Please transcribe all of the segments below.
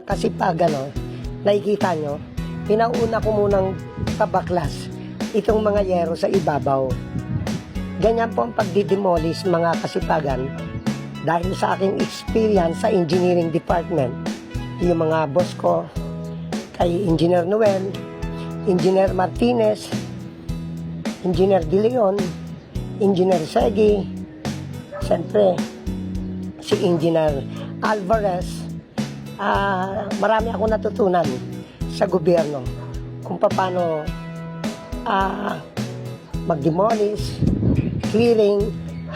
kasipagan, no, nakikita nyo, pinauna ko munang pabaklas itong mga yero sa ibabaw. Ganyan po ang pagdidemolish, mga kasipagan, dahil sa aking experience sa engineering department. Yung mga boss ko, kay Engineer Noel, Engineer Martinez, Engineer De Leon, Engineer Segi, siyempre si Engineer Alvarez. Marami ako natutunan sa gobyerno kung paano mag-demolish, clearing,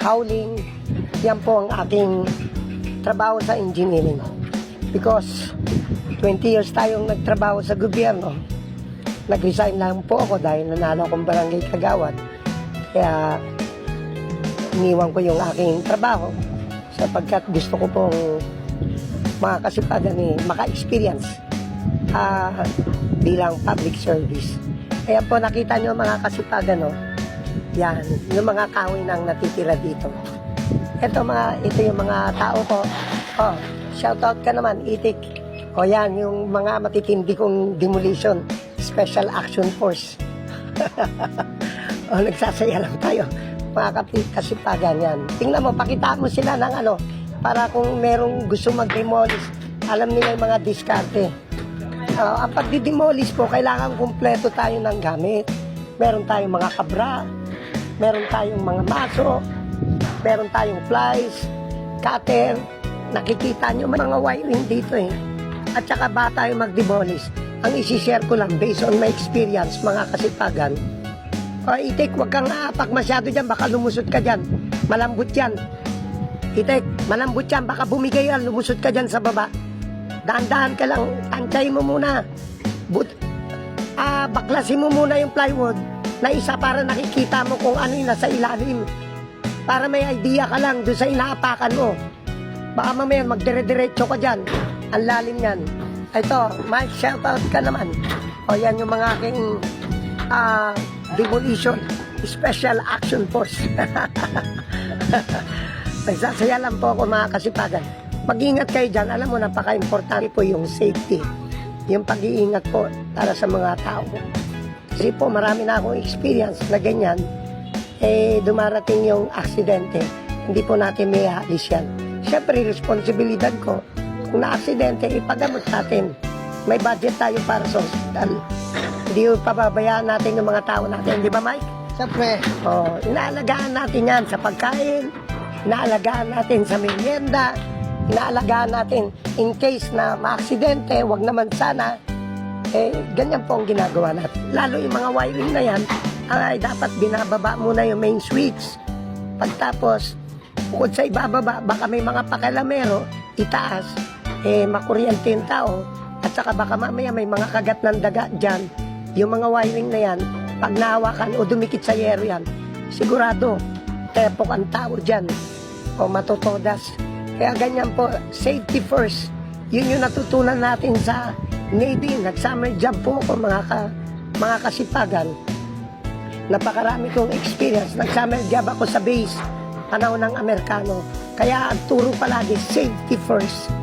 howling. Yan po ang aking trabaho sa engineering. Because 20 years tayong nagtrabaho sa gobyerno. Nag-resign lang po ako dahil nanalo akong barangay kagawad. Kaya iniwan ko yung aking trabaho sapagkat gusto ko pong mga kasipagan maka-experience bilang public service. Kaya po nakita nyo mga kasipagan, no? Yan, yung mga kahoy nang natitira dito. Ito yung mga tao ko. Oh, shoutout ka naman, Itik. O yan, yung mga matitindi kong demolition, Special Action Force. O, nagsasaya lang tayo. Mga kasipagan yan. Tingnan mo, pakita mo sila ng para kung merong gusto mag-demolish, alam nila yung mga diskarte. Ang pagdi-demolish po, kailangan kumpleto tayo ng gamit. Meron tayong mga kabra, meron tayong mga maso, meron tayong flies, cutter. Nakikita nyo mga wiring dito eh. At saka ba tayo mag-demolish? Ang isi-share ko lang based on my experience, mga kasipagan. Itik, wag kang aapak masyado dyan, baka lumusot ka dyan. Malambot yan. Itik, malambot yan, baka bumigay yan, lumusot ka dyan sa baba. Daan-daan ka lang, tansay mo muna. Baklasin mo muna yung plywood na isa para nakikita mo kung ano yung nasa ilalim. Para may idea ka lang doon sa inaapakan mo. Baka mamaya magdire-diretso ka dyan. Ang lalim yan. Ito, Mike, shoutout ka naman. O yan yung mga aking demolition Special Action Force. Nagsasaya lang po ako mga kasipagan. Mag-ingat kayo dyan. Alam mo, napaka-importante po yung safety. Yung pag-iingat po para sa mga tao. Kasi po marami na akong experience na ganyan. Dumarating yung aksidente. Hindi po natin may halis yan. Siyempre, responsibilidad ko. Kung na-aksidente, ipagamot natin. May budget tayo para sa hospital. Hindi pababayaan natin yung mga tao natin. Di ba, Mike? Siyempre. Inaalagaan natin yan sa pagkain. Inaalagaan natin sa merienda. Inaalagaan natin in case na ma-aksidente, wag naman sana. Ganyan po ang ginagawa natin. Lalo yung mga wiring na yan, ay dapat binababa muna yung main switch. Pagtapos, bukod sa ibababa, baka may mga pakilamero, itaas, makuryente yung tao, at saka baka mamaya may mga kagat ng daga dyan. Yung mga wiring na yan, pag nahawakan o dumikit sa yero yan, sigurado, tepok ang tao dyan, o matutodas. Kaya ganyan po, safety first. Yun yung natutunan natin sa Navy. Nag-summer job po ako, mga kasipagan. Napakarami kong experience. Nag-summer job ako sa base, panahon ng Amerikano. Kaya ang turo palagi, safety first.